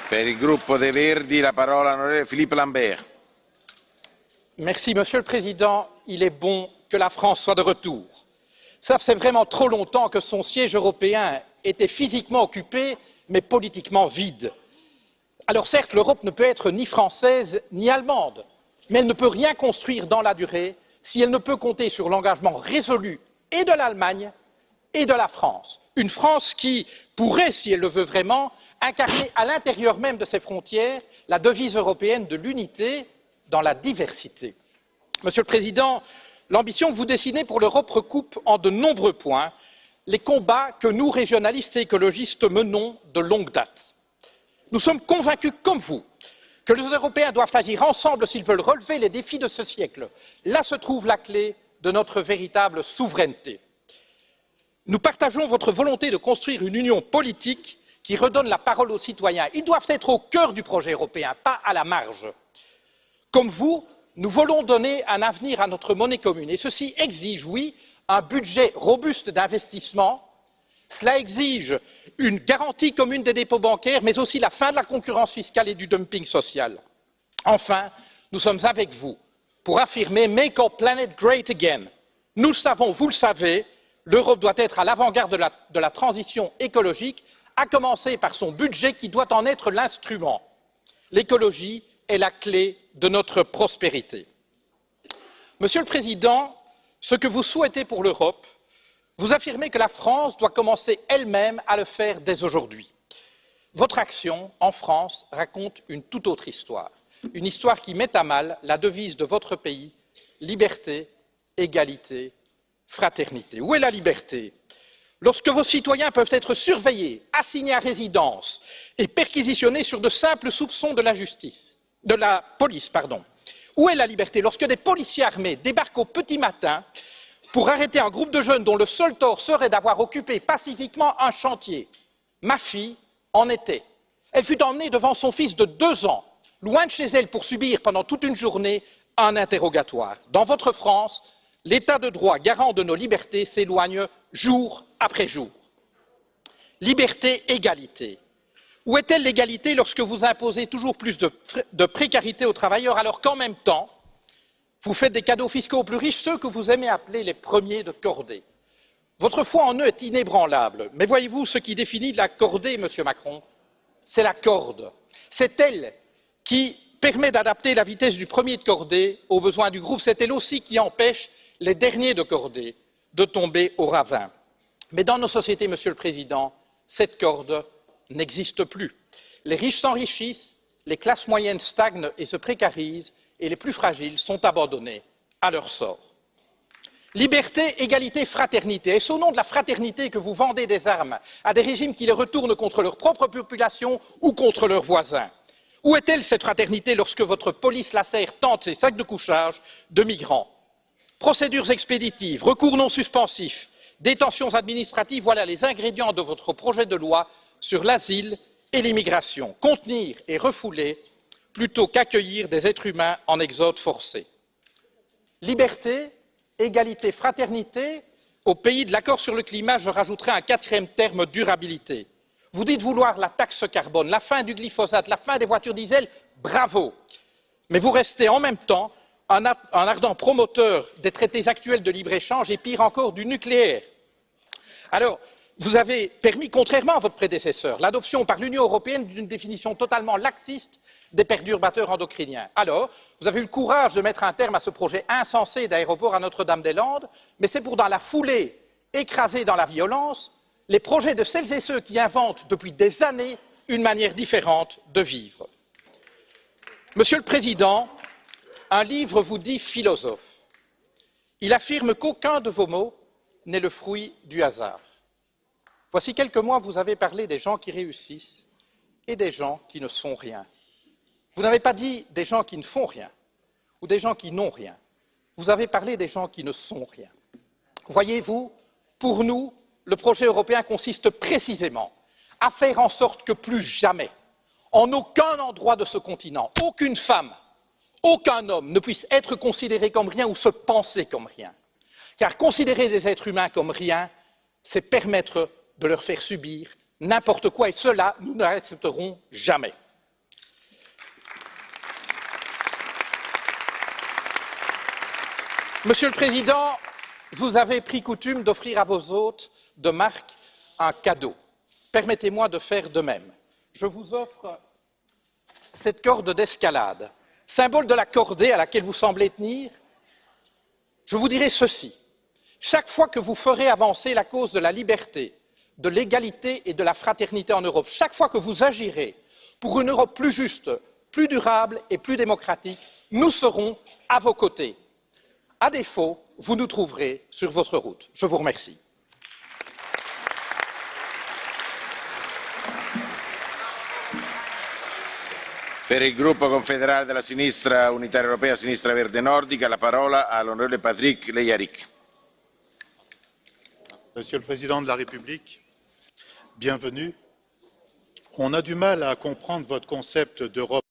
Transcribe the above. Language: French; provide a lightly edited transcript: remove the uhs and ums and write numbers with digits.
Per il gruppo dei Verdi, la parola all'onorevole Philippe Lamberts. Merci, Monsieur le Président. Il est bon que la France soit de retour. Ça fait vraiment trop longtemps que son siège européen était physiquement occupé, mais politiquement vide. Alors certes, l'Europe ne peut être ni française ni allemande, mais elle ne peut rien construire dans la durée si elle ne peut compter sur l'engagement résolu et de l'Allemagne et de la France. Une France qui pourrait, si elle le veut vraiment, incarner à l'intérieur même de ses frontières la devise européenne de l'unité dans la diversité. Monsieur le Président, l'ambition que vous dessinez pour l'Europe recoupe en de nombreux points les combats que nous, régionalistes et écologistes, menons de longue date. Nous sommes convaincus, comme vous, que les Européens doivent agir ensemble s'ils veulent relever les défis de ce siècle. Là se trouve la clé de notre véritable souveraineté. Nous partageons votre volonté de construire une union politique qui redonne la parole aux citoyens. Ils doivent être au cœur du projet européen, pas à la marge. Comme vous, nous voulons donner un avenir à notre monnaie commune et ceci exige, oui, un budget robuste d'investissement. Cela exige une garantie commune des dépôts bancaires, mais aussi la fin de la concurrence fiscale et du dumping social. Enfin, nous sommes avec vous pour affirmer Make our planet great again. Nous le savons, vous le savez, l'Europe doit être à l'avant-garde de la transition écologique, à commencer par son budget qui doit en être l'instrument. L'écologie est la clé de notre prospérité. Monsieur le Président, ce que vous souhaitez pour l'Europe, vous affirmez que la France doit commencer elle-même à le faire dès aujourd'hui. Votre action en France raconte une toute autre histoire, une histoire qui met à mal la devise de votre pays, liberté, égalité, fraternité. Où est la liberté? Lorsque vos citoyens peuvent être surveillés, assignés à résidence et perquisitionnés sur de simples soupçons de la police. Où est la liberté lorsque des policiers armés débarquent au petit matin pour arrêter un groupe de jeunes dont le seul tort serait d'avoir occupé pacifiquement un chantier? Ma fille en était. Elle fut emmenée devant son fils de 2 ans, loin de chez elle pour subir pendant toute une journée un interrogatoire. Dans votre France, l'état de droit garant de nos libertés s'éloigne jour après jour. Liberté, égalité. Où est-elle l'égalité lorsque vous imposez toujours plus de précarité aux travailleurs alors qu'en même temps, vous faites des cadeaux fiscaux aux plus riches, ceux que vous aimez appeler les premiers de cordée? Votre foi en eux est inébranlable, mais voyez-vous, ce qui définit la cordée, Monsieur Macron, c'est la corde. C'est elle qui permet d'adapter la vitesse du premier de cordée aux besoins du groupe. C'est elle aussi qui empêche les derniers de cordée de tomber au ravin. Mais dans nos sociétés, Monsieur le Président, cette corde n'existe plus. Les riches s'enrichissent, les classes moyennes stagnent et se précarisent, et les plus fragiles sont abandonnés à leur sort. Liberté, égalité, fraternité. Est-ce au nom de la fraternité que vous vendez des armes à des régimes qui les retournent contre leur propre population ou contre leurs voisins? Où est-elle cette fraternité lorsque votre police lacère tente ses sacs de couchage de migrants? Procédures expéditives, recours non suspensifs, détentions administratives, voilà les ingrédients de votre projet de loi sur l'asile et l'immigration. Contenir et refouler plutôt qu'accueillir des êtres humains en exode forcé. Liberté, égalité, fraternité, au pays de l'accord sur le climat, je rajouterai un 4e terme, durabilité. Vous dites vouloir la taxe carbone, la fin du glyphosate, la fin des voitures diesel, bravo. Mais vous restez en même temps un ardent promoteur des traités actuels de libre-échange et pire encore du nucléaire. Alors, vous avez permis, contrairement à votre prédécesseur, l'adoption par l'Union européenne d'une définition totalement laxiste des perturbateurs endocriniens. Alors, vous avez eu le courage de mettre un terme à ce projet insensé d'aéroport à Notre-Dame-des-Landes, mais c'est pour, dans la foulée, écraser dans la violence les projets de celles et ceux qui inventent depuis des années une manière différente de vivre. Monsieur le Président, un livre vous dit philosophe. Il affirme qu'aucun de vos mots n'est le fruit du hasard. Voici quelques mois, vous avez parlé des gens qui réussissent et des gens qui ne sont rien. Vous n'avez pas dit des gens qui ne font rien ou des gens qui n'ont rien. Vous avez parlé des gens qui ne sont rien. Voyez-vous, pour nous, le projet européen consiste précisément à faire en sorte que plus jamais, en aucun endroit de ce continent, aucune femme, aucun homme ne puisse être considéré comme rien ou se penser comme rien. Car considérer des êtres humains comme rien, c'est permettre de leur faire subir n'importe quoi, et cela, nous ne l'accepterons jamais. Monsieur le Président, vous avez pris coutume d'offrir à vos hôtes de marque un cadeau. Permettez-moi de faire de même. Je vous offre cette corde d'escalade, symbole de la cordée à laquelle vous semblez tenir. Je vous dirai ceci. Chaque fois que vous ferez avancer la cause de la liberté, de l'égalité et de la fraternité en Europe, chaque fois que vous agirez pour une Europe plus juste, plus durable et plus démocratique, nous serons à vos côtés. À défaut, vous nous trouverez sur votre route. Je vous remercie. Per il gruppo confederale della sinistra unitaria europea sinistra verde nordica la parola all'onorevole Patrick Leyarick. Monsieur le Président de la République, bienvenue. On a du mal à comprendre votre concept d'Europe